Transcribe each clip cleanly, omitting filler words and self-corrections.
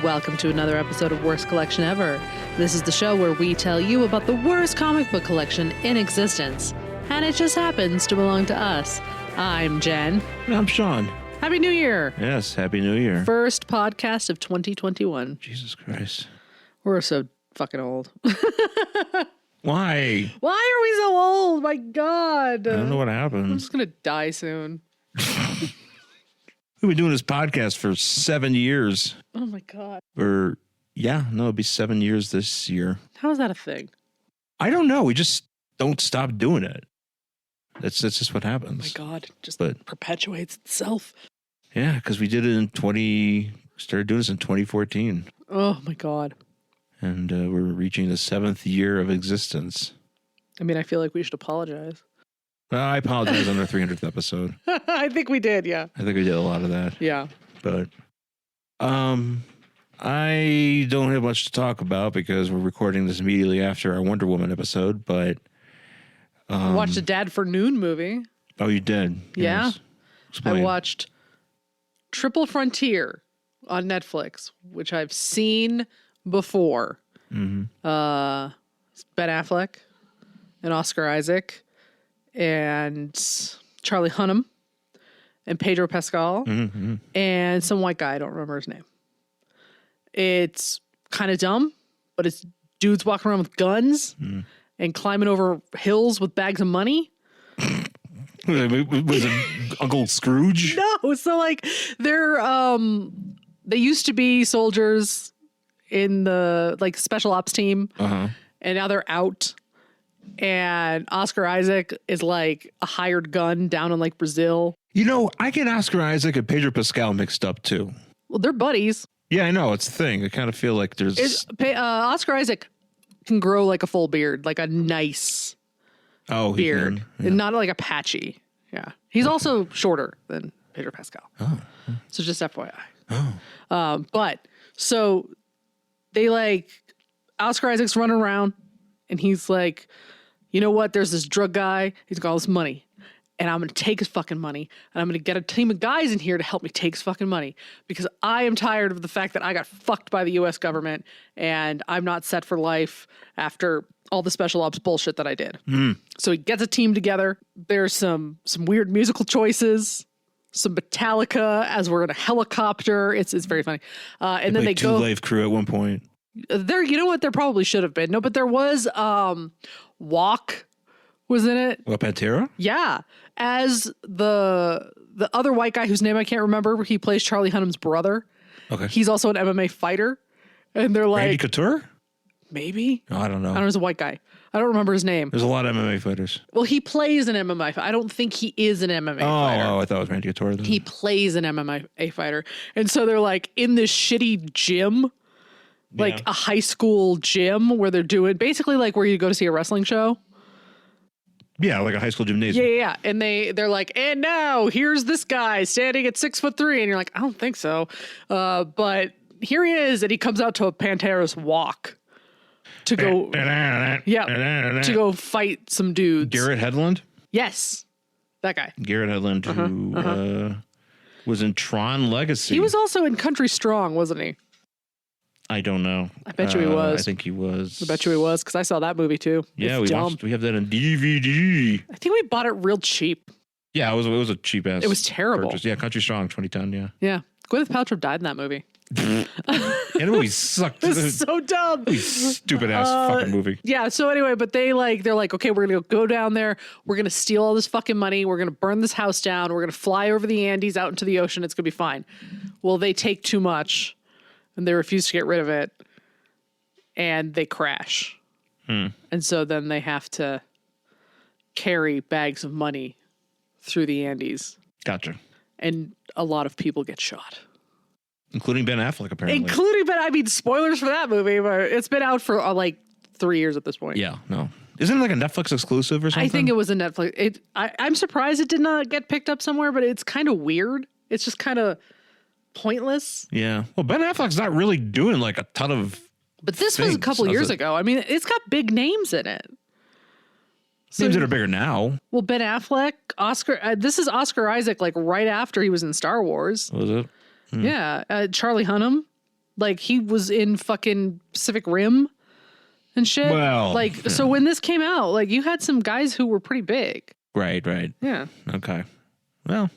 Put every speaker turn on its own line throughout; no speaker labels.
Welcome to another episode of Worst Collection Ever. This is the show where we tell you about the worst comic book collection in existence. And it just happens to belong to us. I'm Jen.
And I'm Sean.
Happy New Year.
Yes, Happy New Year.
First podcast of 2021.
Jesus Christ.
We're so fucking old.
Why?
Why are we so old? My God.
I don't know what happened.
I'm just going to die soon.
We've been doing this podcast for 7 years.
Oh my God.
It'll be 7 years this year.
How is that a thing?
I don't know. We just don't stop doing it. That's just what happens.
Oh my God. It just perpetuates itself.
Yeah, because we did it started doing this in 2014.
Oh my God.
And we're reaching the 7th year of existence.
I mean, I feel like we should apologize.
I apologize on our 300th episode.
I think we did, yeah.
I think we did a lot of that.
Yeah.
But I don't have much to talk about because we're recording this immediately after our Wonder Woman episode, but
I watched a Dad for Noon movie.
Oh, you did?
Yeah.
Yes. Explain.
I watched Triple Frontier on Netflix, which I've seen before.
Mm-hmm.
Ben Affleck and Oscar Isaac and Charlie Hunnam and Pedro Pascal and some white guy. I don't remember his name. It's kind of dumb, but it's dudes walking around with guns and climbing over hills with bags of money.
Was it Uncle Scrooge?
No, so like they used to be soldiers in the like special ops team, and now they're out. And Oscar Isaac is like a hired gun down in like Brazil.
You know, I get Oscar Isaac and Pedro Pascal mixed up too.
Well, they're buddies.
Yeah, I know. It's the thing. I kind of feel like there's...
Oscar Isaac can grow like a full beard, like a nice beard.
Yeah.
And not like a patchy. Yeah. He's also shorter than Pedro Pascal.
Oh.
So just FYI.
Oh.
But so they like Oscar Isaac's running around and he's like, you know what? There's this drug guy. He's got all this money. And I'm going to take his fucking money. And I'm going to get a team of guys in here to help me take his fucking money. Because I am tired of the fact that I got fucked by the U.S. government. And I'm not set for life after all the special ops bullshit that I did. So he gets a team together. There's some weird musical choices. Some Metallica as we're in a helicopter. It's very funny. And then they go...
Two-Life Crew at one point.
You know what? There probably should have been. No, but there was Walk was in it.
What, Pantera?
Yeah. As the other white guy whose name I can't remember, he plays Charlie Hunnam's brother.
Okay.
He's also an MMA fighter. And they're like...
Randy Couture?
Maybe?
Oh, I don't know.
I don't know. He's a white guy. I don't remember his name.
There's a lot of MMA fighters.
Well, he plays an MMA fighter. I don't think he is an MMA fighter.
Oh, I thought it was Randy Couture then.
He plays an MMA fighter. And so they're like in this shitty gym. Like a high school gym where they're doing basically like where you go to see a wrestling show.
Yeah, like a high school gymnasium.
Yeah. And they're like, and now here's this guy standing at 6'3", and you're like, I don't think so. But here he is, and he comes out to a Pantera's Walk to go, to go fight some dudes.
Garrett Hedlund?
Yes, that guy.
Garrett Hedlund, who was in Tron Legacy.
He was also in Country Strong, wasn't he?
I don't know.
I bet you he was.
I think he was.
I bet you he was, because I saw that movie too.
Yeah, we have that on DVD.
I think we bought it real cheap.
Yeah, it was a cheap ass.
It was terrible.
Purchase. Yeah, Country Strong 2010. Yeah.
Yeah, Gwyneth Paltrow died in that movie.
And the movie sucked.
It was so dumb.
Stupid ass fucking movie.
Yeah. So anyway, but they're like, okay, we're gonna go down there. We're gonna steal all this fucking money. We're gonna burn this house down. We're gonna fly over the Andes out into the ocean. It's gonna be fine. Well, they take too much. And they refuse to get rid of it, and they crash. And so then they have to carry bags of money through the Andes.
Gotcha.
And a lot of people get shot.
Including Ben Affleck, apparently.
I mean, spoilers for that movie, but it's been out for like 3 years at this point.
Yeah, no. Isn't it like a Netflix exclusive or something?
I think it was a Netflix. I'm surprised it did not get picked up somewhere, but it's kind of weird. It's just kind of... pointless.
Yeah. Well, Ben Affleck's not really doing like a ton of
But this was a couple years ago. I mean, it's got big names in it.
Names that are bigger now.
Well, Ben Affleck, Oscar. This is Oscar Isaac, like right after he was in Star Wars.
Was it?
Yeah. Charlie Hunnam Like he was in fucking Pacific Rim and shit.
Well,
like so when this came out, like you had some guys who were pretty big.
Right.
Yeah.
Okay. Well,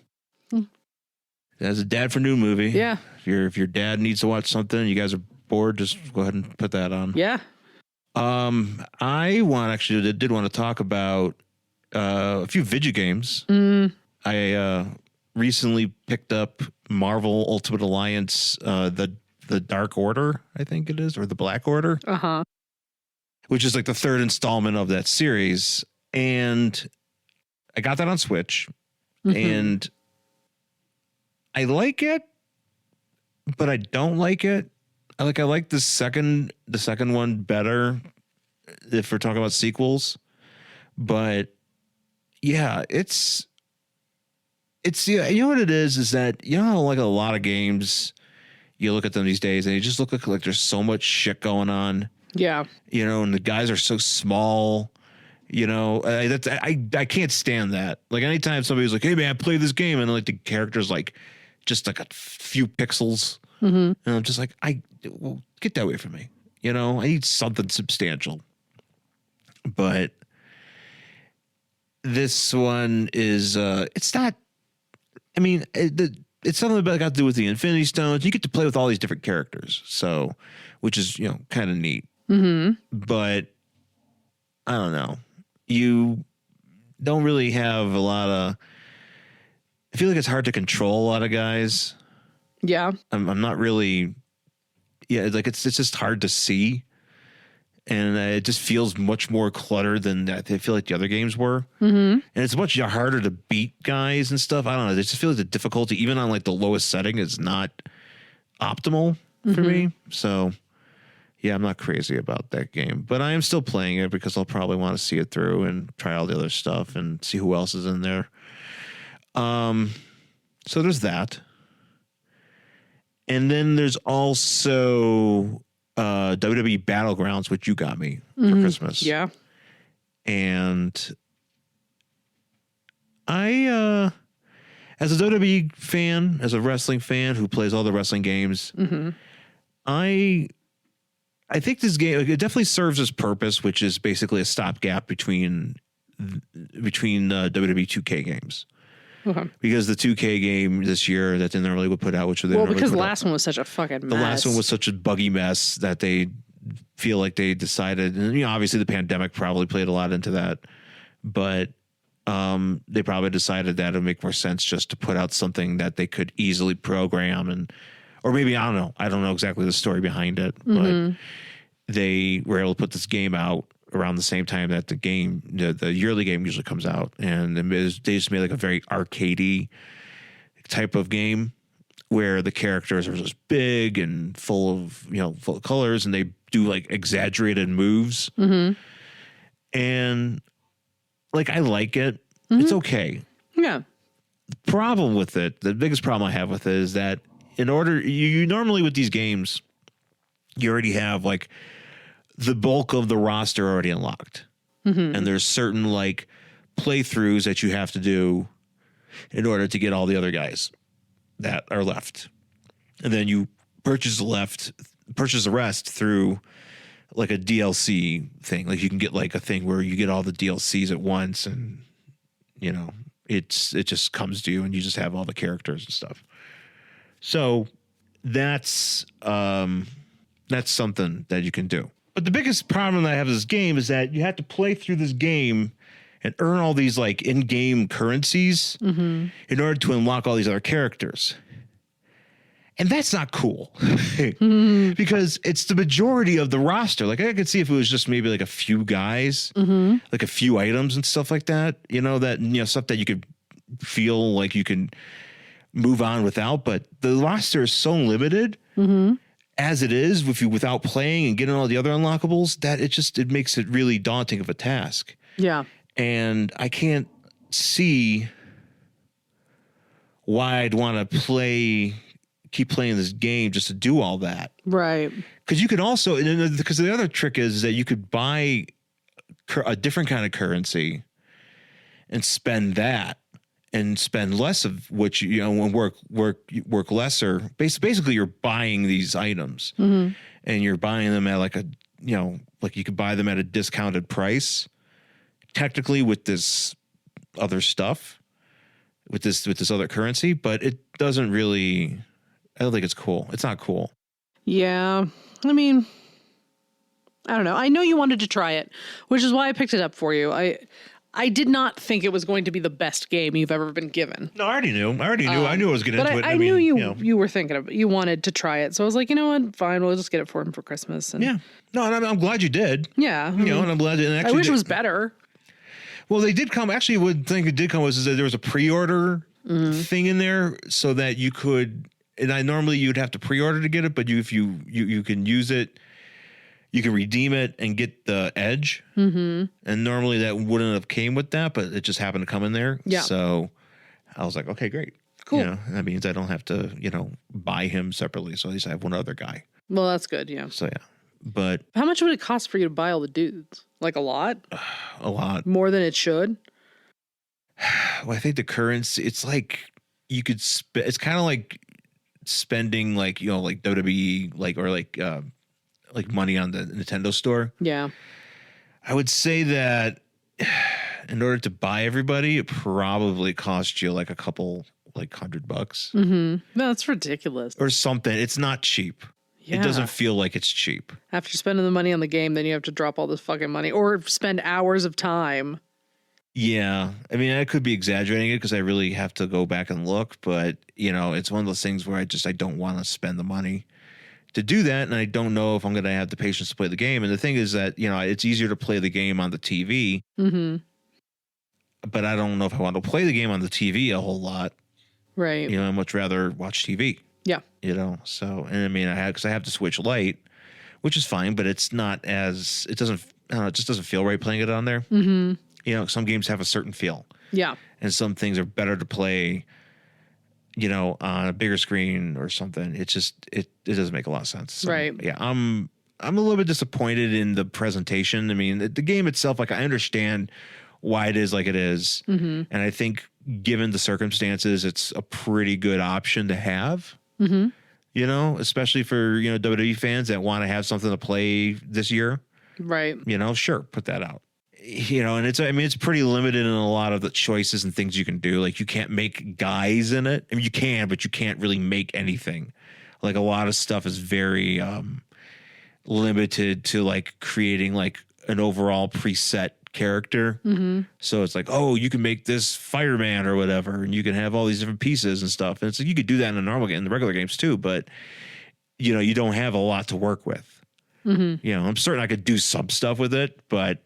as a dad for new movie.
Yeah.
If your dad needs to watch something, you guys are bored, just go ahead and put that on.
Yeah.
I did want to talk about a few video games. I recently picked up Marvel Ultimate Alliance, the Dark Order, I think it is, or the Black Order. Which is like the third installment of that series. And I got that on Switch. And I like it, but I don't like it. I like the second one better if we're talking about sequels. But yeah, it's yeah, you know what it is that, you know how like a lot of games, you look at them these days and they just look like there's so much shit going on.
Yeah.
You know, and the guys are so small. You know, I can't stand that. Like anytime somebody's like, "Hey man, play this game," and like the character's like just like a few pixels, and I'm just like, well, get that away from me. You know, I need something substantial. But this one is, it's not. I mean, it's something that got to do with the Infinity Stones. You get to play with all these different characters, so which is, you know, kind of neat. But I don't know. You don't really have a lot of. I feel like it's hard to control a lot of guys.
Yeah.
I'm not really. Yeah, like it's just hard to see, and it just feels much more cluttered than I feel like the other games were. And it's much harder to beat guys and stuff. I don't know. It just feels like the difficulty, even on like the lowest setting, is not optimal for me. So. Yeah, I'm not crazy about that game, but I am still playing it because I'll probably want to see it through and try all the other stuff and see who else is in there. So there's that. And then there's also WWE Battlegrounds, which you got me for Christmas.
Yeah.
And I, as a WWE fan, as a wrestling fan who plays all the wrestling games, I think this game, it definitely serves its purpose, which is basically a stopgap between WWE 2K games. Because the 2K game this year that they normally would put out, because the
last one was such a fucking mess.
The last one was such a buggy mess that they feel like they decided, and you know, obviously the pandemic probably played a lot into that, but they probably decided that it would make more sense just to put out something that they could easily program or maybe, I don't know exactly the story behind it, but they were able to put this game out around the same time that the yearly game usually comes out. And they just made like a very arcadey type of game where the characters are just big and full of colors, and they do like exaggerated moves. And like, I like it. It's okay.
Yeah.
The problem with it, the biggest problem I have with it is that you normally with these games, you already have like the bulk of the roster already unlocked. And there's certain like playthroughs that you have to do in order to get all the other guys that are left. And then you purchase the rest through like a DLC thing. Like you can get like a thing where you get all the DLCs at once, and you know, it just comes to you and you just have all the characters and stuff. So that's something that you can do. But the biggest problem that I have with this game is that you have to play through this game and earn all these like in-game currencies in order to unlock all these other characters. And that's not cool because it's the majority of the roster. Like I could see if it was just maybe like a few guys, like a few items and stuff like that, stuff that you could feel like you can move on without. But the roster is so limited as it is without playing and getting all the other unlockables that it makes it really daunting of a task.
Yeah.
And I can't see why I'd want to keep playing this game just to do all that.
Right.
Because you can also, because the other trick is that you could buy a different kind of currency and spend that. and spend less of what and work lesser. Basically, you're buying these items, and you're buying them at like like you could buy them at a discounted price. Technically, with this other stuff, with this other currency, but it doesn't really. I don't think it's cool. It's not cool.
Yeah, I mean, I don't know. I know you wanted to try it, which is why I picked it up for you. I did not think it was going to be the best game you've ever been given.
No, I already knew. I knew I was getting into it.
I knew you were thinking of. You wanted to try it, so I was like, you know what? Fine, we'll just get it for him for Christmas. And
yeah. No, and I'm glad you did.
Yeah.
And I'm glad. And
I wish it was better.
Well, they did come. Actually, one thing that did come was that there was a pre-order thing in there, so that you could. And normally you'd have to pre-order to get it, but if you can use it. You can redeem it and get the edge. And normally that wouldn't have came with that, but it just happened to come in there.
Yeah.
So I was like, okay, great.
Cool.
That means I don't have to, buy him separately. So at least I have one other guy.
Well, that's good. Yeah.
So yeah. But
how much would it cost for you to buy all the dudes? Like a lot?
A lot.
More than it should?
Well, I think the currency, it's like you could it's kind of like spending like WWE, like money on the Nintendo store.
Yeah.
I would say that in order to buy everybody, it probably cost you like a couple, like $100.
No, that's ridiculous.
Or something. It's not cheap. Yeah. It doesn't feel like it's cheap.
After spending the money on the game, then you have to drop all this fucking money or spend hours of time.
Yeah. I mean, I could be exaggerating it because I really have to go back and look, but it's one of those things where I don't want to spend the money to do that, and I don't know if I'm going to have the patience to play the game. And the thing is that it's easier to play the game on the TV, but I don't know if I want to play the game on the TV a whole lot.
Right.
I'd much rather watch TV.
Yeah.
So, and I mean, I have the Switch Lite, which is fine, but it's not as it doesn't. I don't know, it just doesn't feel right playing it on there. Some games have a certain feel. Yeah. And some things are better to play. On a bigger screen or something. It doesn't make a lot of sense. So,
right.
Yeah. I'm a little bit disappointed in the presentation. I mean, the game itself, like I understand why it is like it is. And I think given the circumstances, it's a pretty good option to have, especially for, WWE fans that want to have something to play this year. Right. Sure. Put that out. And it's pretty limited in a lot of the choices and things you can do. Like you can't make guys in it. I mean, you can, but you can't really make anything. Like a lot of stuff is very limited to like creating like an overall preset character. So it's like, oh, you can make this fireman or whatever, and you can have all these different pieces and stuff. And it's like you could do that in a normal game, in the regular games too, but you don't have a lot to work with. I'm certain I could do some stuff with it, but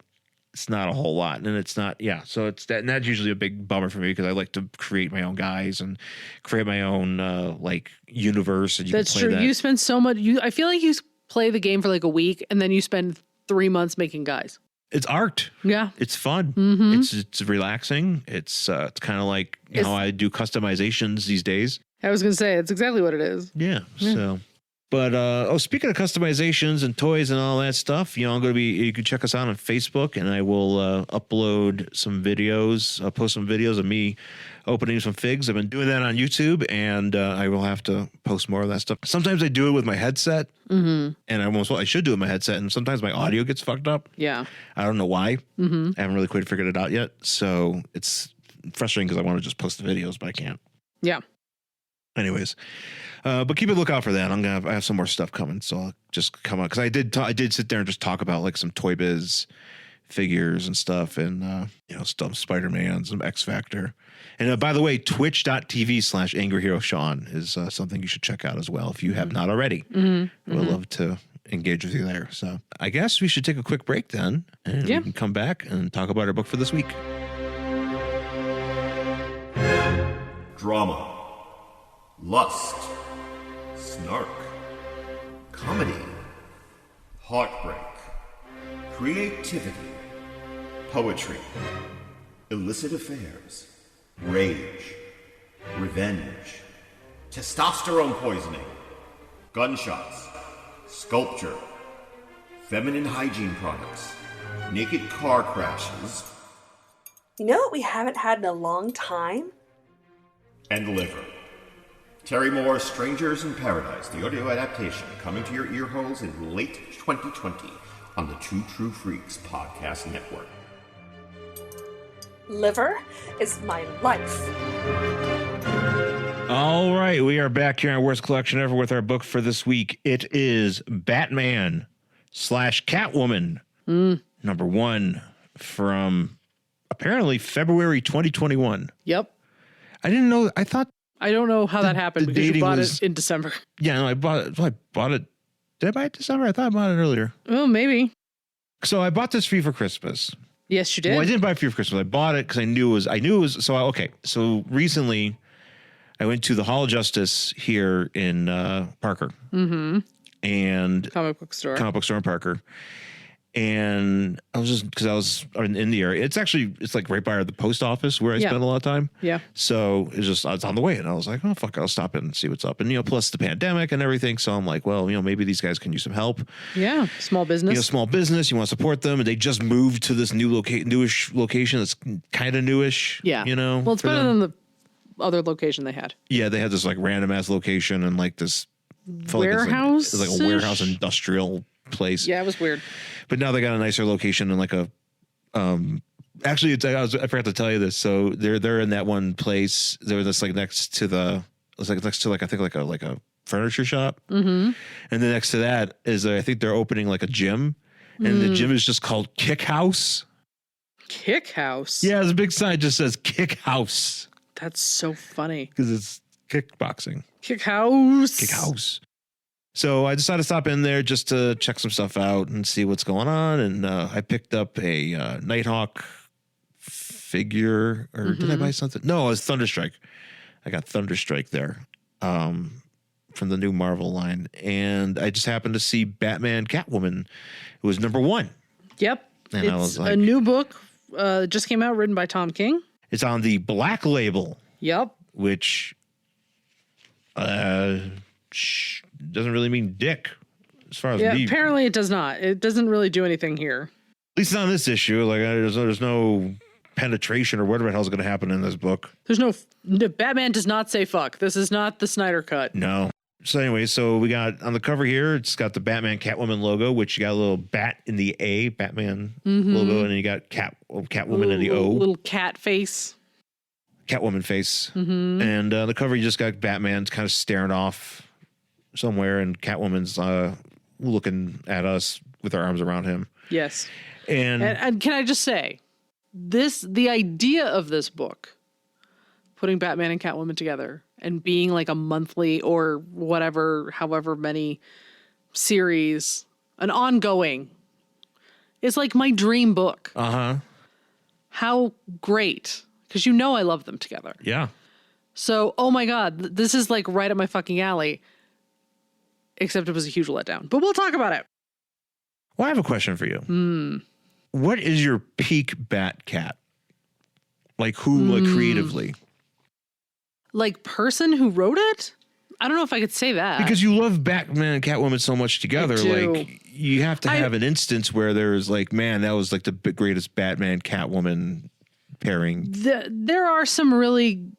it's not a whole lot, and it's not. Yeah, so it's that, and that's usually a big bummer for me because I like to create my own guys and create my own like universe. And
that's true. You spend so much. I feel like you play the game for like a week, and then you spend 3 months making guys.
It's art. Yeah, it's fun. It's relaxing. It's kind of like how I do customizations these days.
I was gonna say it's exactly what it is.
Yeah. So. But, speaking of customizations and toys and all that stuff, you can check us out on Facebook, and I will upload some videos, post some videos of me opening some figs. I've been doing that on YouTube, and I will have to post more of that stuff. Sometimes I do it with my headset, and I should do it with my headset, and sometimes my audio gets fucked up. Yeah. I don't know why. I haven't really quite figured it out yet, so it's frustrating because I want to just post the videos, but I can't. Yeah. Anyways, but keep a lookout for that. I have some more stuff coming, so I'll just come on because I did sit there and just talk about like some Toy Biz figures and stuff, and some Spider-Man, some X Factor, and by the way, twitch.tv/angryheroshawn is something you should check out as well if you have not already. I would love to engage with you there. So I guess we should take a quick break then, and we can come back and talk about our book for this week.
Drama. Lust, snark, comedy, heartbreak, creativity, poetry, illicit affairs, rage, revenge, testosterone poisoning, gunshots, sculpture, feminine hygiene products, naked car crashes.
You know what we haven't had in a long time?
and Liver. Terry Moore's Strangers in Paradise, the audio adaptation, coming to your ear holes in late 2020 on the Two True Freaks podcast network.
Liver is my life.
All right, we are back here on Worst Collection Ever with our book for this week. It is Batman / Catwoman, number 1 from apparently February 2021.
Yep.
I didn't know.
I don't know how that happened because you bought it in December.
Yeah, no, I bought it. Did I buy it December? I thought I bought it earlier.
Oh, maybe.
So I bought this for you for Christmas.
Yes, you did.
Well, I didn't buy it for you for Christmas. I bought it because I knew it was. So recently I went to the Hall of Justice here in Parker. Mm-hmm. And
comic book store
in Parker. And I was just, because I was in the area. It's like right by the post office where I spend a lot of time. Yeah. So I was on the way and I was like, oh, fuck, I'll stop in and see what's up. And, plus the pandemic and everything. So I'm like, well, maybe these guys can use some help.
Yeah. Small business.
Small business. You want to support them. And they just moved to this newish location that's kind of newish.
Yeah. Well, it's better than the other location they had.
Yeah. They had this like random ass location and like this
warehouse.
It's like a warehouse industrial place.
Yeah, it was weird.
But now they got a nicer location and like a, actually I forgot to tell you this. So they're in that one place. They're just like next to a furniture shop. Mm-hmm. And then next to that is I think they're opening like a gym, and the gym is just called Kick House.
Kick House.
Yeah, there's a big sign that just says Kick House.
That's so funny
because it's kickboxing.
Kick House.
Kick House. So I decided to stop in there just to check some stuff out and see what's going on. And I picked up a Nighthawk figure, or did I buy something? No, it was Thunderstrike. I got Thunderstrike there from the new Marvel line. And I just happened to see Batman Catwoman. It was number 1.
Yep.
And I was like,
a new book just came out, written by Tom King.
It's on the Black Label.
Yep.
Which doesn't really mean dick as far as me.
Apparently it does not. It doesn't really do anything here.
At least on this issue. Like there's no penetration or whatever the hell's going to happen in this book.
There's no Batman does not say fuck. This is not the Snyder cut.
No. So anyway, so we got on the cover here, it's got the Batman Catwoman logo, which you got a little bat in the A, Batman logo, and then you got Catwoman in the O.
Little cat face.
Catwoman face. Mm-hmm. And the cover, you just got Batman kind of staring off somewhere, and Catwoman's looking at us with her arms around him.
Yes.
And
can I just say, the idea of this book, putting Batman and Catwoman together and being like a monthly or whatever, however many series, an ongoing, is like my dream book.
Uh-huh.
How great. Because I love them together.
Yeah.
So, oh my God, this is like right up my fucking alley. Except it was a huge letdown. But we'll talk about it.
Well, I have a question for you. What is your peak Bat-Cat? Like who, like creatively?
Like person who wrote it? I don't know if I could say that.
Because you love Batman and Catwoman so much together. Like you have to have an instance where there's like, man, that was like the greatest Batman Catwoman pairing.
There are some really,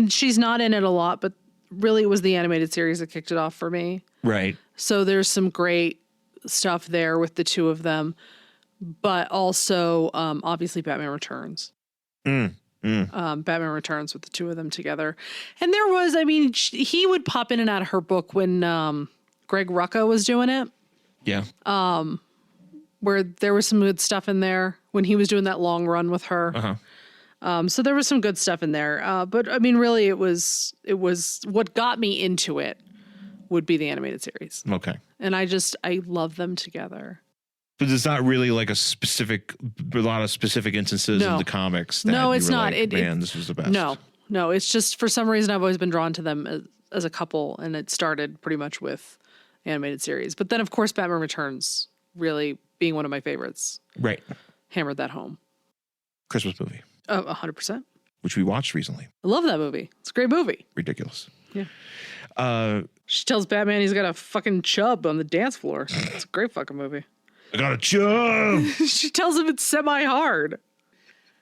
she's not in it a lot, but really it was the animated series that kicked it off for me. Right. So there's some great stuff there with the two of them, but also obviously Batman Returns. Batman Returns with the two of them together. And there was, he would pop in and out of her book when Greg Rucka was doing it. Yeah. Where there was some good stuff in there when he was doing that long run with her. Uh-huh. So there was some good stuff in there. But really it was what got me into it would be the animated series. Okay. And I love them together.
But it's not really like a lot of specific instances in the comics. That
it's not.
Like, this was the best.
No, it's just for some reason I've always been drawn to them as a couple, and it started pretty much with animated series. But then, of course, Batman Returns really being one of my favorites. Right. Hammered that home.
Christmas movie.
100%.
Which we watched recently.
I love that movie. It's a great movie.
Ridiculous.
Yeah. She tells Batman he's got a fucking chub on the dance floor. It's a great fucking movie.
I got a chub.
She tells him it's semi-hard.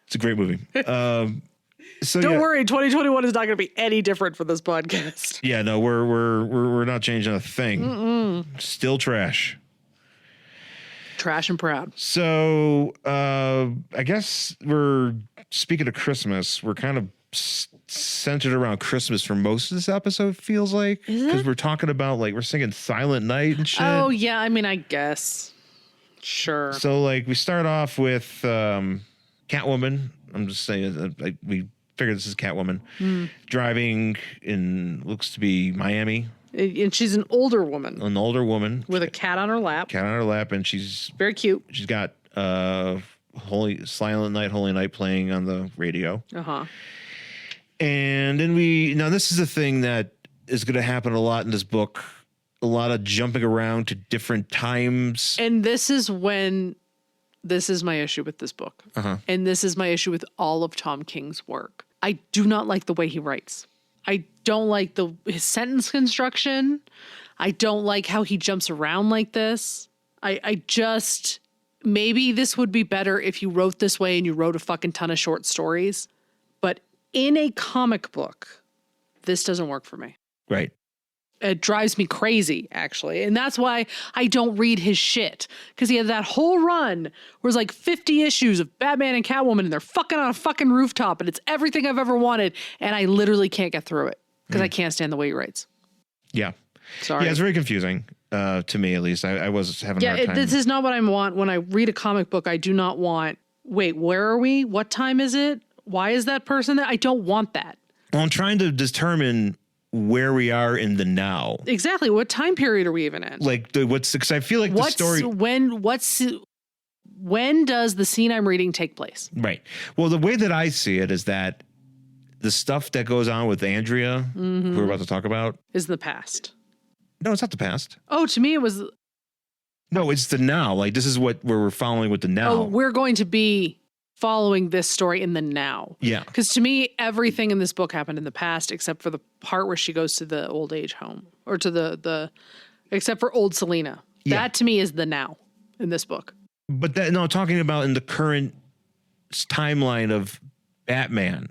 It's a great movie. So
Don't worry, 2021 is not going to be any different for this podcast.
Yeah, no, we're not changing a thing. Still trash.
Trash and proud.
So I guess we're speaking of Christmas. We're kind of centered around Christmas for most of this episode. Feels like because we're talking about like we're singing Silent Night and shit.
Oh yeah, I mean, I guess. Sure.
So like we start off with Catwoman. I'm just saying like we figured this is Catwoman driving in looks to be Miami.
And she's an older woman
An older woman
with a cat on her lap.
cat on her lap, and she's
Very cute.
she's got Silent Night, Holy Night playing on the radio.
Uh-huh.
And then now this is a thing that is going to happen a lot in this book. A lot of jumping around to different times.
And this is my issue with this book.
Uh-huh.
And this is my issue with all of Tom King's work. I do not like the way he writes. I don't like his sentence construction. I don't like how he jumps around like this. I just, maybe this would be better if you wrote this way and you wrote a fucking ton of short stories. But in a comic book, this doesn't work for me.
Right.
It drives me crazy, actually. And that's why I don't read his shit. Because he had that whole run where it's like 50 issues of Batman and Catwoman and they're fucking on a fucking rooftop and it's everything I've ever wanted. And I literally can't get through it because I can't stand the way he writes.
Yeah.
Sorry.
Yeah, it's very confusing to me, at least. I was having a hard time.
This is not what I want. When I read a comic book, I do not want, wait, where are we? What time is it? Why is that person there? I don't want that.
Well, I'm trying to determine where we are in the now.
Exactly. What time period are we even in?
Like, because I feel like the story.
When does the scene I'm reading take place?
Right. Well, the way that I see it is that the stuff that goes on with Andrea, who we're about to talk about,
Is the past.
no, it's not the past.
Oh, to me, it was,
No, it's the now. Like, this is where we're following with the now.
oh, we're going to be following this story in the now.
Yeah.
Because to me, everything in this book happened in the past, except for the part where she goes to the old age home, or to except for old Selena.
Yeah.
That to me is the now in this book.
But talking about in the current timeline of Batman.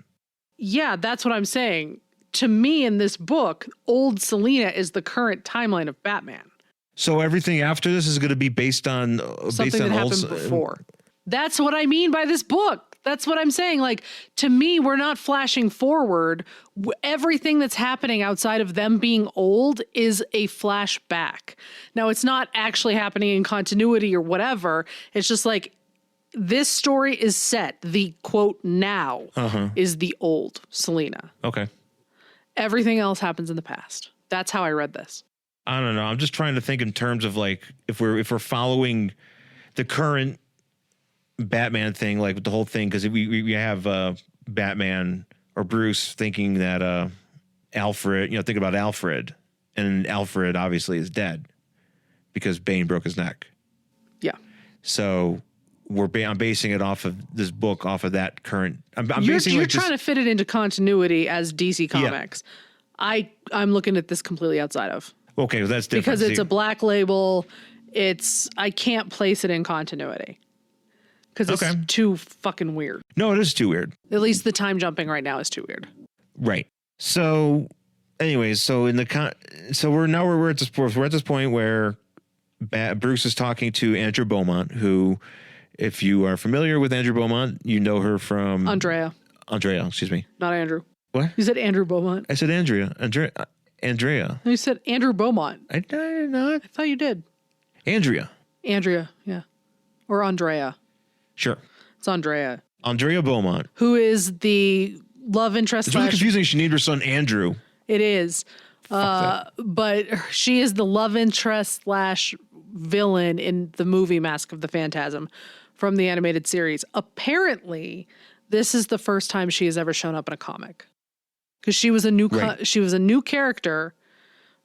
Yeah, that's what I'm saying. To me, in this book, old Selena is the current timeline of Batman.
So everything after this is going to be based on
Something that happened before. That's what I mean by this book. That's what I'm saying. Like, to me, we're not flashing forward. Everything that's happening outside of them being old is a flashback. Now, it's not actually happening in continuity or whatever. It's just like, this story is set. The quote now is the old Selena.
Okay.
Everything else happens in the past. That's how I read this.
I don't know. I'm just trying to think in terms of like if we're following the current Batman thing, like the whole thing, because we have Batman or Bruce thinking that Alfred, think about Alfred, and Alfred obviously is dead because Bane broke his neck.
Yeah.
So I'm basing it off of this book, off of that current.
You're trying to fit it into continuity as DC Comics. Yeah. I'm looking at this completely outside of.
Okay, well, that's different.
Because it's a black label. I can't place it in continuity. Because it's too fucking weird.
No, it is too weird.
At least the time jumping right now is too weird.
Right. So, anyways, so we're at this point. We're at this point where Bruce is talking to Andrew Beaumont, who, if you are familiar with Andrew Beaumont, you know her from
Andrea,
excuse me.
not Andrew.
What?
You said Andrew Beaumont.
I said Andrea.
You said Andrew Beaumont.
I did not.
I thought you did.
Andrea,
yeah. Or Andrea.
Sure.
It's Andrea.
Andrea Beaumont.
Who is the love interest.
It's really confusing. She named her son Andrew.
It is. But she is the love interest / villain in the movie Mask of the Phantasm from the animated series. Apparently, this is the first time she has ever shown up in a comic. Because she was a new character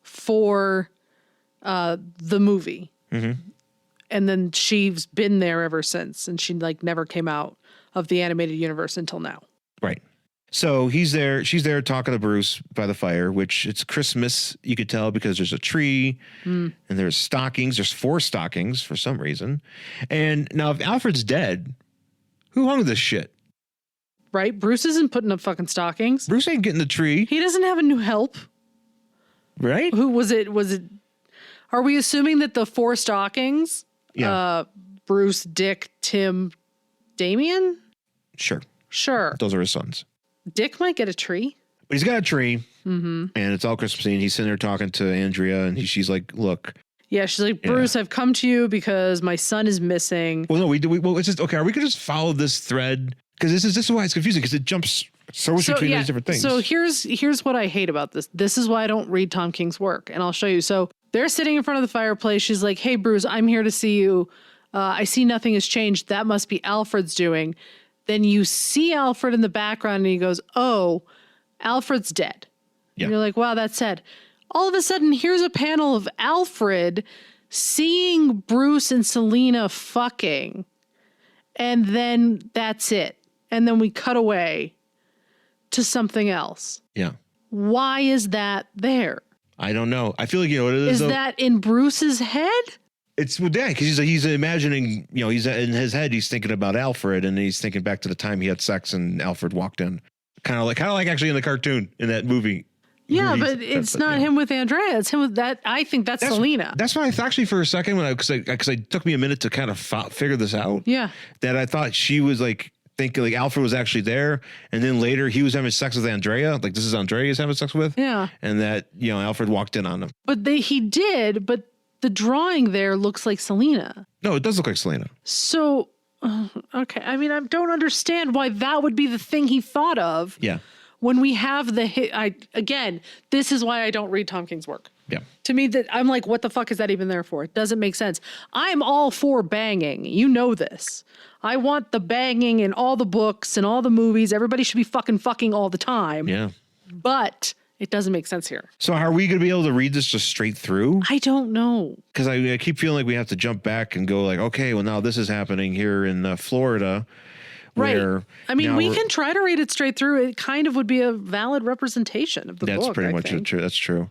for the movie. Mm-hmm. And then she's been there ever since, and she never came out of the animated universe until now.
Right. So she's there talking to Bruce by the fire, which it's Christmas, you could tell, because there's a tree and there's stockings. There's 4 stockings for some reason. And now if Alfred's dead, who hung this shit?
right? Bruce isn't putting up fucking stockings.
Bruce ain't getting the tree,
He doesn't have a new help.
right?
Who was it? Are we assuming that the 4 stockings,
Yeah.
Bruce, Dick, Tim, Damien?
Sure.
Sure.
Those are his sons.
Dick might get a tree.
But he's got a tree, and it's all Christmassy, and he's sitting there talking to Andrea, and she's like, look.
Yeah, she's like, Bruce, I've come to you because my son is missing.
Well, no, well, it's just, okay, are we going to just follow this thread? Because this is why it's confusing, because it jumps so much between these different things.
So here's what I hate about this. This is why I don't read Tom King's work, and I'll show you. So they're sitting in front of the fireplace. She's like, hey, Bruce, I'm here to see you. I see nothing has changed. That must be Alfred's doing. Then you see Alfred in the background, and he goes, oh, Alfred's dead.
Yeah.
And you're like, wow, that's sad. All of a sudden, here's a panel of Alfred seeing Bruce and Selena fucking. And then that's it. And then we cut away to something else.
Yeah.
Why is that there?
I don't know. I feel like, what it is,
Is that in Bruce's head?
It's, well, yeah, because he's imagining, he's in his head, he's thinking about Alfred, and he's thinking back to the time he had sex and Alfred walked in. Kind of like actually in the cartoon, in that movie.
Yeah, but it's not him with Andrea. It's him with that. I think that's Selena.
That's why I thought, actually, for a second, because it took me a minute to kind of figure this out.
Yeah.
That I thought she was like thinking like Alfred was actually there, and then later he was having sex with Andrea. Like, this is Andrea he's having sex with.
Yeah.
And that, Alfred walked in on him.
But he did, but the drawing there looks like Selena.
No, it does look like Selena.
So, okay. I mean, I don't understand why that would be the thing he thought of.
Yeah.
When we have again, this is why I don't read Tom King's work.
Yeah.
To me, that I'm like, what the fuck is that even there for? It doesn't make sense. I'm all for banging. You know this. I want the banging in all the books and all the movies. Everybody should be fucking all the time.
Yeah.
But it doesn't make sense here.
So are we going to be able to read this just straight through?
I don't know.
Because I keep feeling like we have to jump back and go like, okay, well, now this is happening here in Florida.
Right. I mean, we can try to read it straight through. It kind of would be a valid representation of the book.
That's pretty much true. That's true.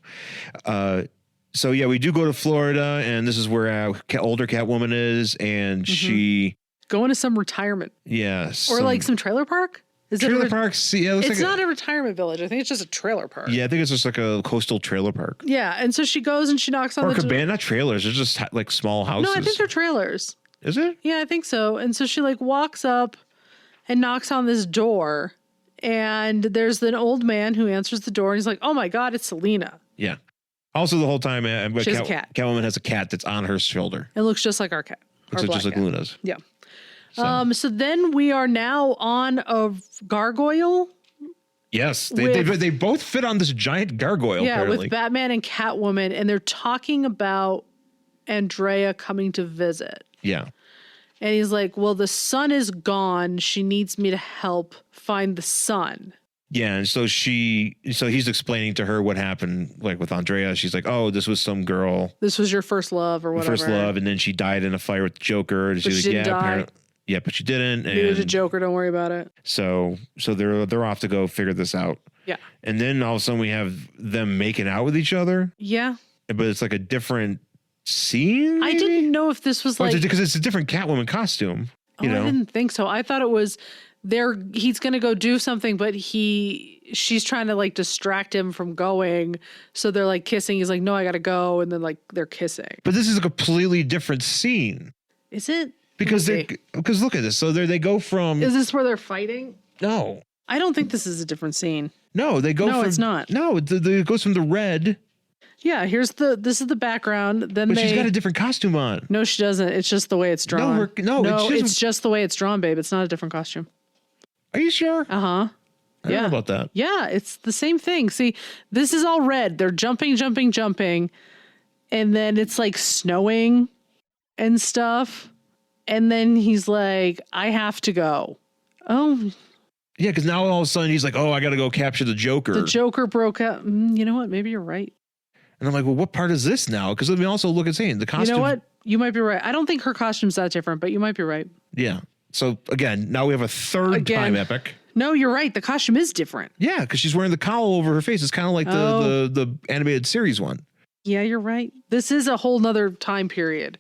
So yeah, we do go to Florida, and this is where older Catwoman is, and she
going to some retirement.
Yes.
Or like some trailer park. Is
trailer
it
parks? Yeah,
it's not a retirement village. I think it's just a trailer park.
Yeah, I think it's just like a coastal trailer park.
Yeah, and so she goes and she knocks on the door.
Not trailers. They're just like small houses.
No, I think they're trailers.
Is it?
Yeah, I think so. And so she like walks up and knocks on this door, and there's an old man who answers the door, and he's like, "Oh my God, it's Selena."
Yeah. Also, the whole time,
she has a cat.
Catwoman has a cat that's on her shoulder.
It looks just like our cat.
Looks just like Luna's.
Yeah. So then we are now on a gargoyle.
Yes, they both fit on this giant gargoyle.
Yeah,
apparently.
with Batman and Catwoman, and they're talking about Andrea coming to visit.
Yeah.
And he's like, well, the sun is gone. She needs me to help find the sun.
Yeah, and so he's explaining to her what happened, like with Andrea. She's like, "Oh, this was some girl.
This was your first love, or whatever.
First love, and then she died in a fire with the Joker." And
but
she's
she
like,
didn't die.
Yeah, but she didn't.
Neither did Joker. Don't worry about it.
So they're off to go figure this out.
Yeah.
And then all of a sudden we have them making out with each other.
Yeah.
But it's like a different scene.
Maybe? I didn't know if this was
because it's a different Catwoman costume.
I didn't think so. I thought it was he's going to go do something, but she's trying to like distract him from going. So they're like kissing. He's like, no, I got to go. And then like they're kissing.
But this is a completely different scene.
Is it?
Because look at this. So they go from.
Is this where they're fighting?
No.
I don't think this is a different scene.
No, they go from.
No, it's not.
No, it goes from the red.
Yeah, this is the background. Then
she's got a different costume on.
No, she doesn't. It's just the way it's drawn. It's just the way it's drawn, babe. It's not a different costume.
Are you sure?
Uh-huh.
I don't know about that.
Yeah, it's the same thing. See, this is all red. They're jumping. And then it's like snowing and stuff. And then he's like, I have to go. Oh.
Yeah, because now all of a sudden he's like, oh, I got to go capture the Joker.
The Joker broke out. You know what? Maybe you're right.
And I'm like, well, what part is this now? Because let me also look at saying the costume.
You know what? You might be right. I don't think her costume's that different, but you might be right.
Yeah. So again, now we have a third time epic.
No, you're right. The costume is different.
Yeah, because she's wearing the cowl over her face. It's kind of like the animated series one.
Yeah, you're right. This is a whole nother time period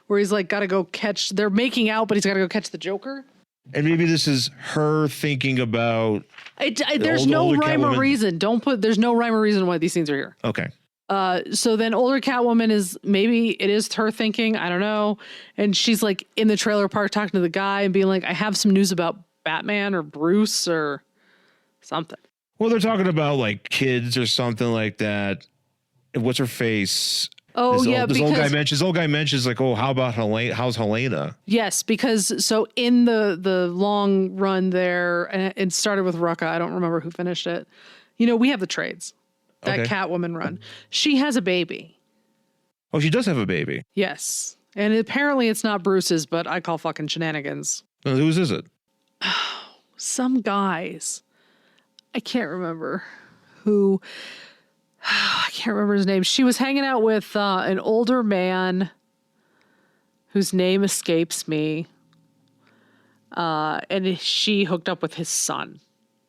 where he's like got to go catch. They're making out, but he's got to go catch the Joker.
And maybe this is her thinking about.
There's no
older
rhyme or
Catwoman.
reason. There's no rhyme or reason why these scenes are here.
Okay.
So then older Catwoman is, maybe it is her thinking, I don't know. And she's like in the trailer park talking to the guy and being like, I have some news about Batman or Bruce or something.
Well, they're talking about like kids or something like that. What's her face?
Oh, yeah.
This old guy mentions like, oh, how about Helena? How's Helena?
Yes, because so in the long run there, and it started with Rucka. I don't remember who finished it. You know, we have the trades. That
Okay.
Catwoman run. She has a baby.
Oh, she does have a baby.
Yes. And apparently it's not Bruce's, but I call fucking shenanigans.
Whose is it?
Some guys. I can't remember who. I can't remember his name. She was hanging out with an older man whose name escapes me. And she hooked up with his son.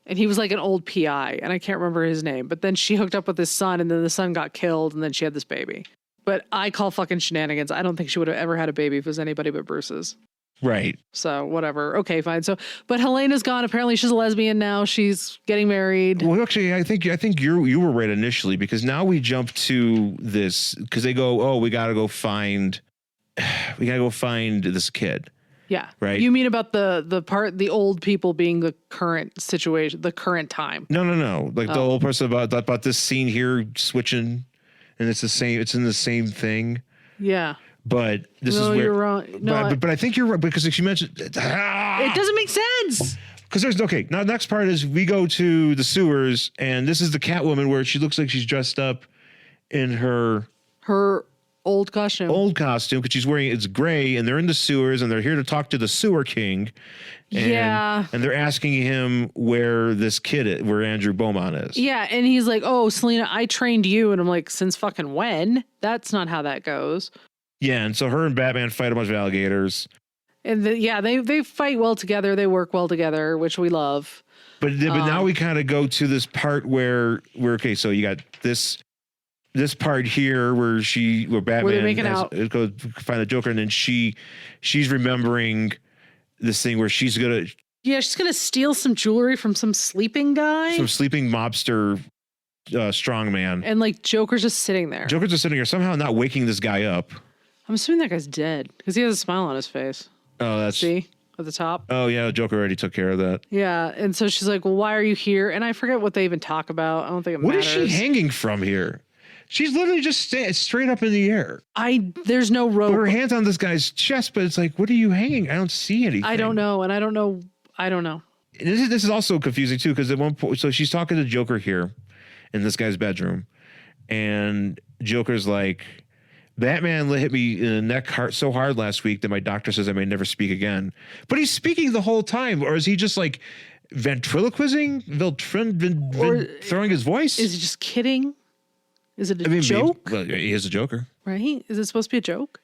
And he was like an old PI, and I can't remember his name. But then she hooked up with his son, and then the son got killed, and then she had this baby. But I call fucking shenanigans. I don't think she would have ever had a baby if it was anybody but Bruce's.
Right.
So whatever. Okay, fine. So, but Helena's gone. Apparently she's a lesbian now. She's getting married.
Well, actually, I think you were right initially, because now we jump to this because they go, oh, we gotta go find this kid.
Yeah.
Right.
You mean about the old people being the current situation, the current time.
No. Like the old person about this scene here switching, and it's the same. It's in the same thing.
Yeah.
But this is
No,
where
you're wrong. No,
but I think you're right, because she mentioned
it doesn't make sense.
because there's okay. Now next part is we go to the sewers, and this is the Catwoman where she looks like she's dressed up in her
Old costume.
because she's wearing it's gray, and they're in the sewers, and they're here to talk to the sewer king. And,
Yeah.
and they're asking him where this kid is, where Andrew Beaumont is.
Yeah, and he's like, "Oh, Selena, I trained you," and I'm like, "Since fucking when? That's not how that goes."
Yeah, and so her and Batman fight a bunch of alligators.
And they fight well together. They work well together, which we love.
But now we kind of go to this part where okay, so you got this part here where Batman
Where they're making out.
Go find the Joker, and then she's remembering this thing where she's gonna
steal some jewelry from some sleeping guy.
some sleeping mobster strongman.
And like Joker's just sitting there.
Joker's just sitting here, somehow not waking this guy up.
I'm assuming that guy's dead because he has a smile on his face.
Oh, that's
See at the top.
Oh yeah, Joker already took care of that.
Yeah, and so she's like, "Well, why are you here?" And I forget what they even talk about. I don't think it
What
matters.
is she hanging from here? She's literally just straight up in the air.
There's no rope.
Her hands on this guy's chest, but it's like, what are you hanging? I don't see anything.
I don't know, and I don't know.
And this is also confusing too, because at one point, so she's talking to Joker here in this guy's bedroom, and Joker's like, Batman hit me in the neck so hard last week that my doctor says I may never speak again. But he's speaking the whole time, or is he just like ventriloquizing, throwing his voice?
Is he just kidding? Is it a joke?
Well, he is a Joker.
Right? Is it supposed to be a joke?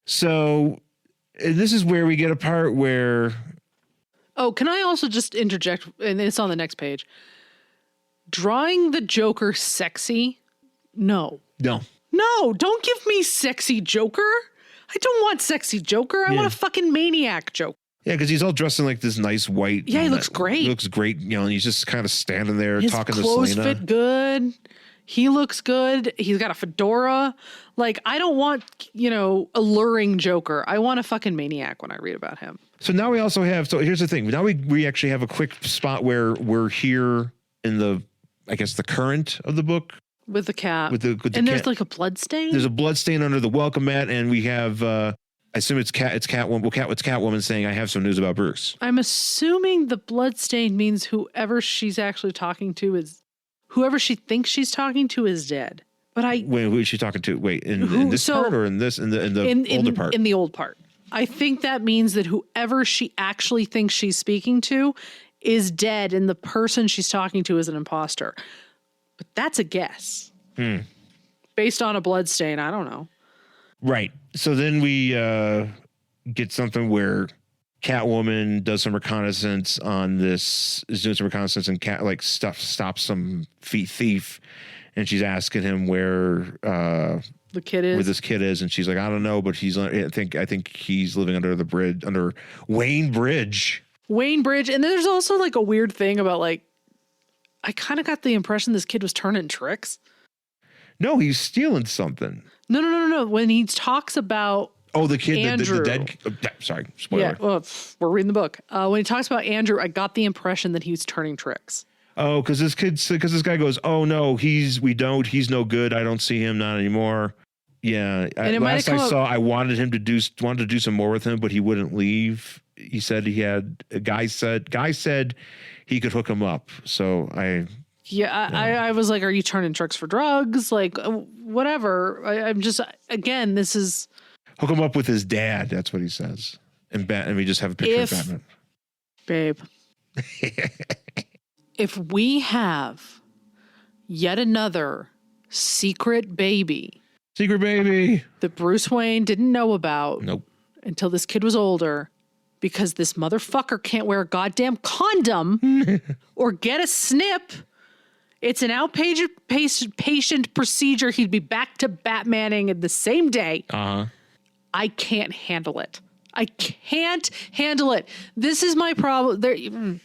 So this is where we get a part where...
Oh, can I also just interject? And it's on the next page. Drawing the Joker sexy? No.
No,
Don't give me sexy Joker. I don't want sexy Joker. I want a fucking maniac Joker.
Yeah, because he's all dressed in like this nice white...
Yeah, he looks great.
He looks great, and he's just kind of standing there
His
talking to
clothes
Selena.
fit good. He looks good. He's got a fedora. Like, I don't want, alluring Joker. I want a fucking maniac when I read about him.
So now we also have... So here's the thing. Now we actually have a quick spot where we're here in the current of the book.
With the cat.
With the
there's
cat.
like a blood stain?
There's a blood stain under the welcome mat, and we have... I assume it's Catwoman. Well, it's Catwoman saying, I have some news about Bruce.
I'm assuming the blood stain means whoever she's actually talking to is... Whoever she thinks she's talking to is dead. But
Wait, who is she talking to? Wait, in this part or in the older part?
In the old part. I think that means that whoever she actually thinks she's speaking to is dead, and the person she's talking to is an imposter. But that's a guess. Based on a blood stain, I don't know.
Right. So then we get something where Catwoman does some reconnaissance is doing some reconnaissance, and stops some thief, and she's asking him where
The kid is.
where this kid is, and she's like, I don't know, but I think he's living under the bridge, under Wayne Bridge.
Wayne Bridge. And then there's also like a weird thing about like, I kind of got the impression this kid was turning tricks.
No, he's stealing something.
No. When he talks about
the kid,
Andrew.
the dead. Sorry, spoiler.
Yeah, well, we're reading the book. When he talks about Andrew, I got the impression that he was turning tricks.
Oh, because this guy goes, oh no, he's no good. I don't see him, not anymore. Yeah, last I saw, I wanted him to do some more with him, but he wouldn't leave. He said guy said he could hook him up. So
I was like, are you turning tricks for drugs? Like, whatever. I'm just, again, this is.
Hook him up with his dad. That's what he says. And we just have a picture of Batman.
Babe. If we have yet another secret baby that Bruce Wayne didn't know about until this kid was older, because this motherfucker can't wear a goddamn condom or get a snip. It's an outpatient procedure. He'd be back to Batmaning in the same day. I can't handle it. This is my problem.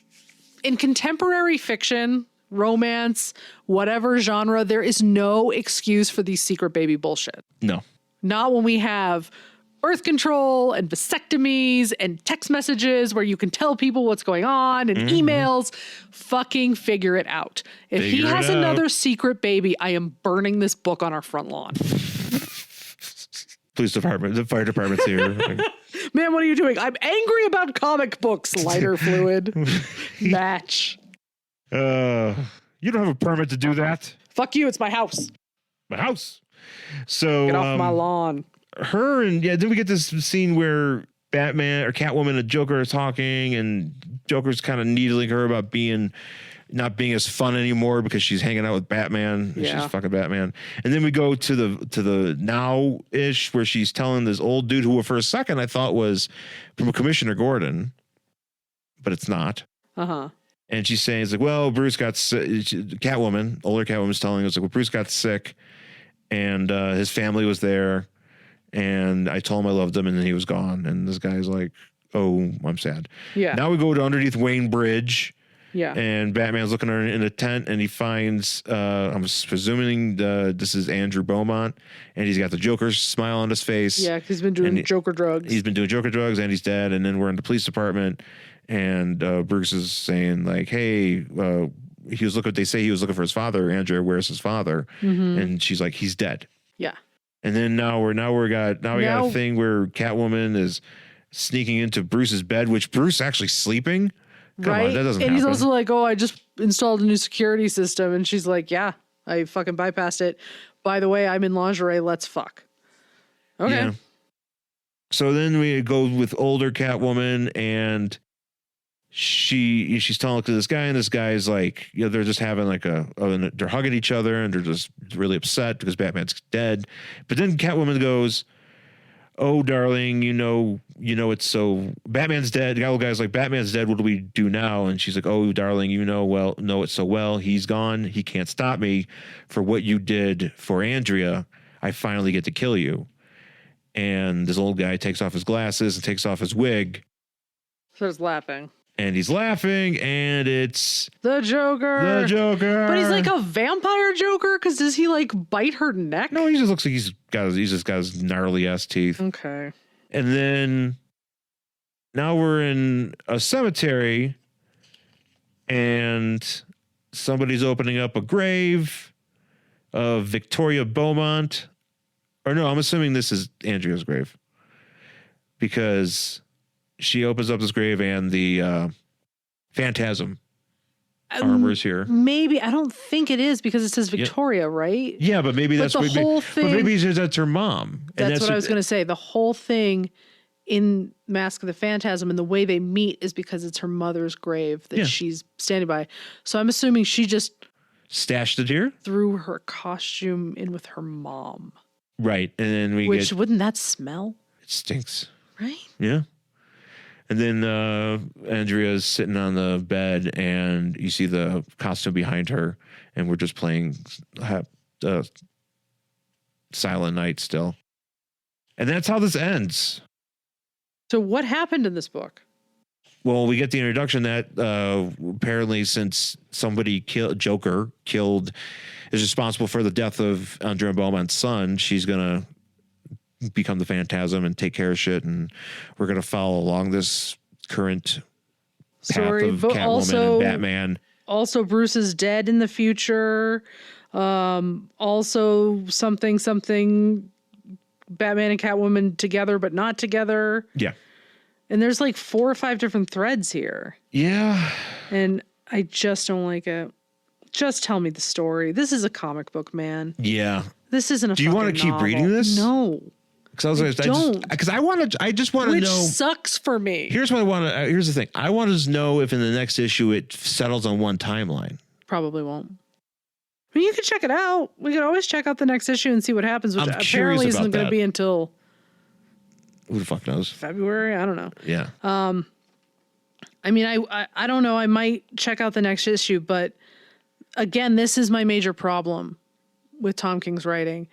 In contemporary fiction, romance, whatever genre, there is no excuse for these secret baby bullshit.
No.
Not when we have birth control and vasectomies and text messages where you can tell people what's going on and emails. Fucking figure it out. If he has another secret baby, I am burning this book on our front lawn.
Police department, the fire department's here.
Man, what are you doing? I'm angry about comic books. Lighter fluid. Match.
You don't have a permit to do that.
Fuck you, it's my house.
My house. So
get off my lawn.
Then we get this scene where Batman or Catwoman and Joker are talking, and Joker's kind of needling her about not being as fun anymore because she's hanging out with Batman. And she's fucking Batman. And then we go to the now-ish where she's telling this old dude who for a second I thought was from Commissioner Gordon, but it's not. And she's saying, it's like, well, Bruce got sick. Older Catwoman's telling us, like, well, Bruce got sick and his family was there. And I told him I loved him and then he was gone. And this guy's like, oh, I'm sad. Yeah. Now we go to underneath Wayne Bridge. Yeah. And Batman's looking in a tent and he finds, I'm presuming this is Andrew Beaumont, and he's got the Joker's smile on his face. Yeah, because he's been doing Joker drugs. He's been doing Joker drugs and he's dead. And then we're in the police department and Bruce is saying like, hey, they say he was looking for his father. Andrew, where's his father? And she's like, he's dead. Yeah. And then now we got a thing where Catwoman is sneaking into Bruce's bed, which Bruce actually sleeping. Come on, that doesn't happen. And he's also like, oh, I just installed a new security system. And she's like, yeah, I fucking bypassed it. By the way, I'm in lingerie. Let's fuck. Okay. Yeah. So then we go with older Catwoman and she's talking to this guy, and this guy is like, they're just having like they're hugging each other and they're just really upset because Batman's dead. But then Catwoman goes, oh, darling, it's so Batman's dead. The guy's like, Batman's dead. What do we do now? And she's like, oh, darling, know it so well. He's gone. He can't stop me for what you did for Andrea. I finally get to kill you. And this old guy takes off his glasses and takes off his wig. Starts laughing. And he's laughing, and it's the Joker. The Joker. But he's like a vampire Joker, because does he like bite her neck? No, he just looks like he's just got his gnarly ass teeth. Okay. And then now we're in a cemetery, and somebody's opening up a grave of Victoria Beaumont. Or no, I'm assuming this is Andrea's grave, because she opens up this grave and the Phantasm armor is here. Maybe. I don't think it is because it says Victoria, right? Yeah, but maybe that's the whole thing. But maybe that's her mom. That's what I was going to say. The whole thing in Mask of the Phantasm and the way they meet is because it's her mother's grave that she's standing by. So I'm assuming she just stashed it here, threw her costume in with her mom. Right. And then wouldn't that smell? It stinks. Right? Yeah. And then Andrea's sitting on the bed, and you see the costume behind her, and we're just playing Silent Night still. And that's how this ends. So what happened in this book? Well, we get the introduction that apparently since Joker is responsible for the death of Andrea Beaumont's son, she's going to become the Phantasm and take care of shit. And we're going to follow along this current
story,
path of
but
Catwoman
also
and Batman.
Also, Bruce is dead in the future. Also, something Batman and Catwoman together, but not together.
Yeah.
And there's like 4 or 5 different threads here.
Yeah.
And I just don't like it. Just tell me the story. This is a comic book, man.
Yeah.
This isn't a.
Do you want to keep reading this?
No.
Because I just want to
Which
know.
Sucks for me.
Here's what I want to. Here's the thing. I want to know if in the next issue it settles on one timeline.
Probably won't. I mean, you could check it out. We could always check out the next issue and see what happens, which apparently isn't going to be until.
Who the fuck knows?
February? I don't know.
Yeah.
I mean, I don't know. I might check out the next issue, but again, this is my major problem with Tom King's writing.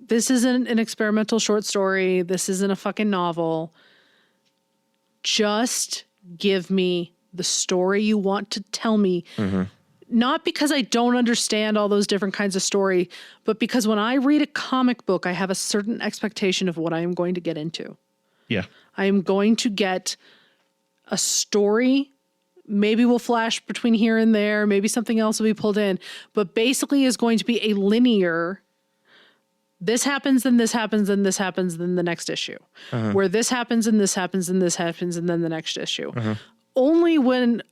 This isn't an experimental short story. This isn't a fucking novel. Just give me the story you want to tell me. Mm-hmm. Not because I don't understand all those different kinds of story, but because when I read a comic book, I have a certain expectation of what I am going to get into.
Yeah.
I am going to get a story. Maybe we'll flash between here and there. Maybe something else will be pulled in. But basically is going to be a linear, this happens, then this happens, then this happens, then the next issue. Uh-huh. Where this happens, and this happens, and this happens, and then the next issue. Uh-huh. Only when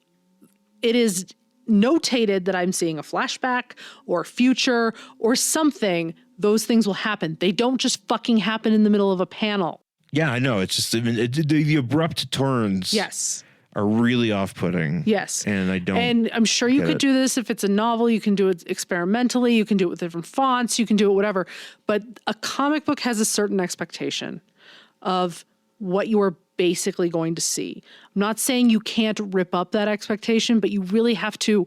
it is notated that I'm seeing a flashback or future or something, those things will happen. They don't just fucking happen in the middle of a panel.
Yeah, I know. It's just the abrupt turns.
Yes.
Are really off-putting.
Yes.
And I don't.
And I'm sure you could do this if it's a novel. You can do it experimentally. You can do it with different fonts. You can do it whatever. But a comic book has a certain expectation of what you are basically going to see. I'm not saying you can't rip up that expectation, but you really have to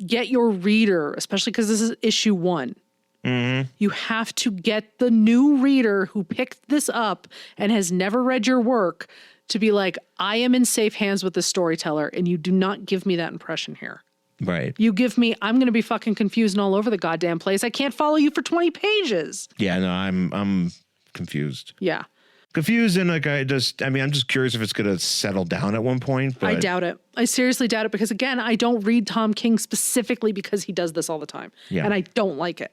get your reader, especially because this is issue 1. Mm-hmm. You have to get the new reader who picked this up and has never read your work to be like, I am in safe hands with the storyteller, and you do not give me that impression here.
Right.
You give me, I'm going to be fucking confused and all over the goddamn place. I can't follow you for 20 pages.
Yeah, no, I'm confused.
Yeah.
Confused, and like I'm just curious if it's going to settle down at one point. But
I doubt it. I seriously doubt it because, again, I don't read Tom King specifically because he does this all the time. Yeah. And I don't like it.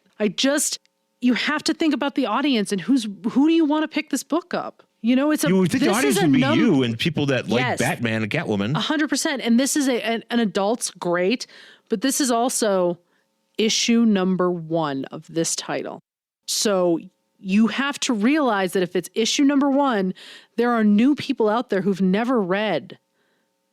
You have to think about the audience and who do you want to pick this book up? You know, you would think the audience would be
you and people that like Batman and Catwoman.
100%. And this is an adult's great, but this is also issue number 1 of this title. So you have to realize that if it's issue number 1, there are new people out there who've never read.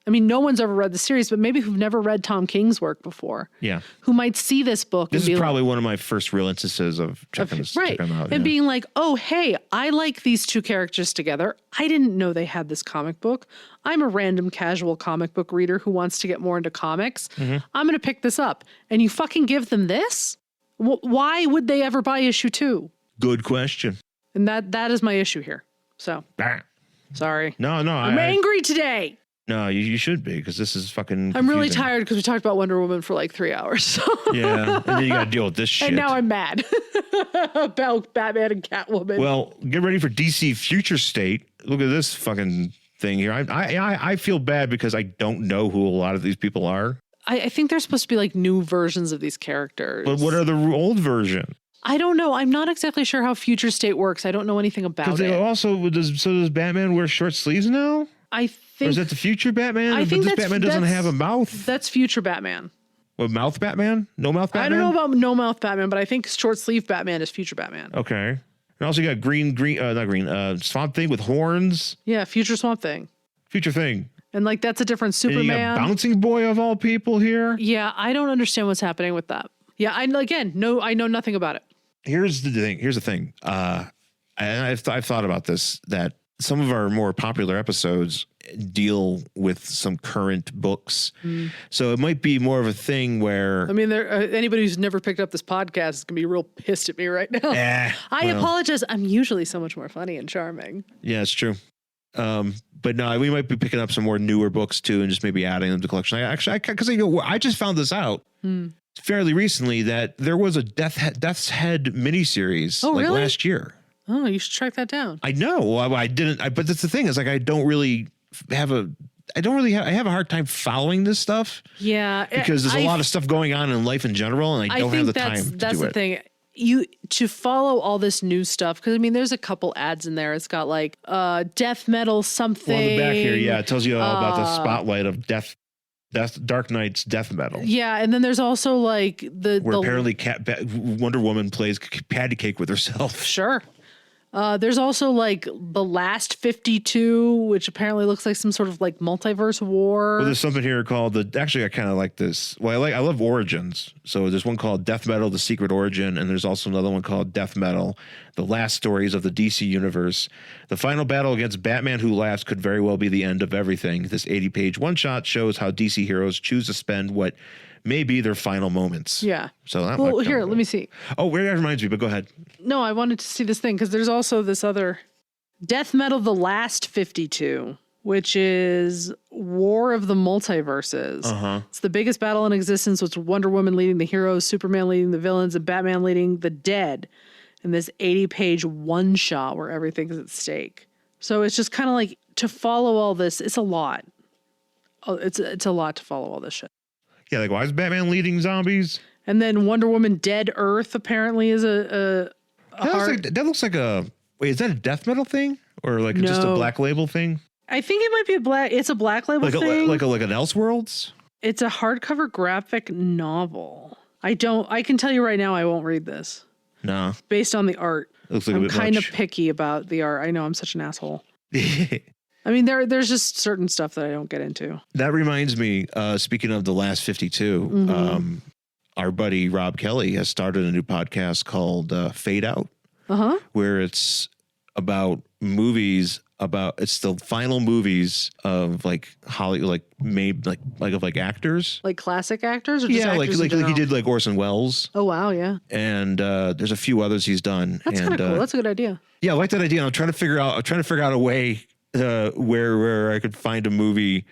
I mean, no one's ever read the series, but maybe who've never read Tom King's work before. Yeah. Who might see this book.
This is probably one of my first real instances of checking them out.
And being like, oh, hey, I like these 2 characters together. I didn't know they had this comic book. I'm a random casual comic book reader who wants to get more into comics. Mm-hmm. I'm going to pick this up. And you fucking give them this? Why would they ever buy issue 2?
Good question.
And that is my issue here. So, sorry.
No.
I'm angry today.
No, you should be, because this is fucking confusing.
I'm really tired because we talked about Wonder Woman for like 3 hours. So.
Yeah, and then you got to deal with this shit.
And now I'm mad about Batman and Catwoman.
Well, get ready for DC Future State. Look at this fucking thing here. I feel bad because I don't know who a lot of these people are.
I think they're supposed to be like new versions of these characters.
But what are the old versions?
I don't know. I'm not exactly sure how Future State works. I don't know anything about it.
Also, does Batman wear short sleeves now?
I think.
Or is that the future Batman?
I think
this Batman doesn't have a mouth.
That's future Batman.
What, mouth Batman? No mouth Batman?
I don't know about no mouth Batman, but I think short sleeve Batman is future Batman.
Okay. And also you got Swamp Thing with horns.
Yeah, future Swamp Thing.
Future Thing.
And like that's a different Superman.
And you got Bouncing Boy of all people here.
Yeah, I don't understand what's happening with that. Yeah, I know nothing about it.
Here's the thing. And I've thought about this, that some of our more popular episodes deal with some current books. Mm. So it might be more of a thing where...
I mean, anybody who's never picked up this podcast is going to be real pissed at me right now. I apologize. I'm usually so much more funny and charming.
Yeah, it's true. But no, we might be picking up some more newer books too, and just maybe adding them to the collection. Because I just found this out fairly recently that there was a Death's Head miniseries
really?
last year.
Oh, you should track that down.
I know. Well, I didn't. But that's the thing is I have a hard time following this stuff.
Yeah,
because there's a lot of stuff going on in life in general, and I don't have the time to do it.
That's the thing. To follow all this new stuff, because I mean, there's a couple ads in there. It's got like death metal something.
Well, on the back here, yeah, it tells you all about the spotlight of Dark Knight's death metal.
Yeah, and then there's also like
where apparently Wonder Woman plays patty cake with herself.
Sure. There's also like The Last 52, which apparently looks like some sort of like multiverse war.
Well, there's something here called actually, I kind of like this. Well, I love Origins. So there's one called Death Metal: The Secret Origin, and there's also another one called Death Metal: The Last Stories of the DC Universe. The final battle against Batman Who Laughs could very well be the end of everything. This 80-page one-shot shows how DC heroes choose to spend what may be their final moments.
Yeah.
So that
well, here, let me see.
Oh, that reminds me, but go ahead.
No, I wanted to see this thing because there's also this other Death Metal: The Last 52, which is War of the Multiverses. It's the biggest battle in existence, with Wonder Woman leading the heroes, Superman leading the villains, and Batman leading the dead in this 80-page one-shot where everything's at stake. So it's just kind of like, to follow all this, it's a lot. It's a lot to follow all this shit.
Yeah, like, why is Batman leading zombies?
And then Wonder Woman Dead Earth apparently is
that looks like a... Wait, is that a death metal thing? Or like just a Black Label thing?
I think it might be it's a Black Label thing.
Like an Elseworlds?
It's a hardcover graphic novel. I can tell you right now, I won't read this.
No.
Based on the art.
It looks like
I'm
a bit
kind of
much.
picky about the art. I know I'm such an asshole. I mean, there's just certain stuff that I don't get into.
That reminds me, speaking of The Last 52, our buddy Rob Kelly has started a new podcast called Fade Out, where it's about movies. It's the final movies of like Hollywood, like made like actors,
like classic actors, or just actors
like he did like Orson Welles.
Oh wow, yeah.
And there's a few others he's done.
That's kind of cool. That's a good idea.
Yeah, I like that idea. I'm trying to figure out a way where I could find a movie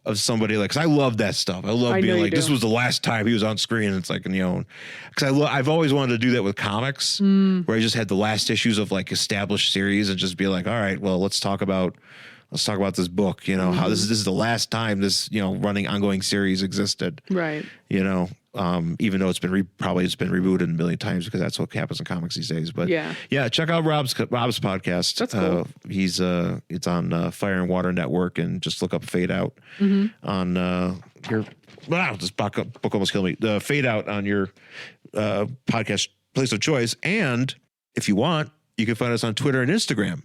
of somebody like, because I love that stuff. I love being like, this was the last time he was on screen. And it's like, because I've always wanted to do that with comics, where I just had the last issues of like established series and just be like, all right, well, let's talk about this book. How this is the last time this running ongoing series existed.
Right.
Even though it's been rebooted a million times, because that's what happens in comics these days. But yeah, check out Rob's podcast.
That's cool.
It's on Fire and Water Network, and just look up Fade Out on your. Wow, this book almost killed me. The Fade Out on your podcast place of choice, and if you want, you can find us on Twitter and Instagram.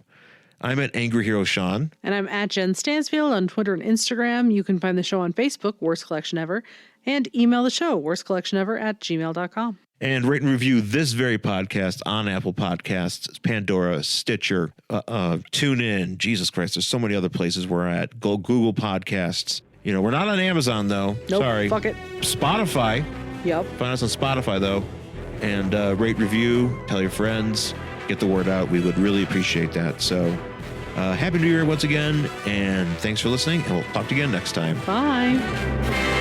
I'm at Angry Hero Sean.
And I'm at Jen Stansfield on Twitter and Instagram. You can find the show on Facebook, Worst Collection Ever, and email the show, worstcollectionever@gmail.com.
And rate and review this very podcast on Apple Podcasts, Pandora, Stitcher, TuneIn. Jesus Christ, there's so many other places we're at. Go Google Podcasts. We're not on Amazon, though.
Nope,
sorry.
Fuck it.
Spotify.
Yep.
Find us on Spotify, though. And rate, review, tell your friends, get the word out. We would really appreciate that. So Happy New Year once again, and thanks for listening, and we'll talk to you again next time.
Bye.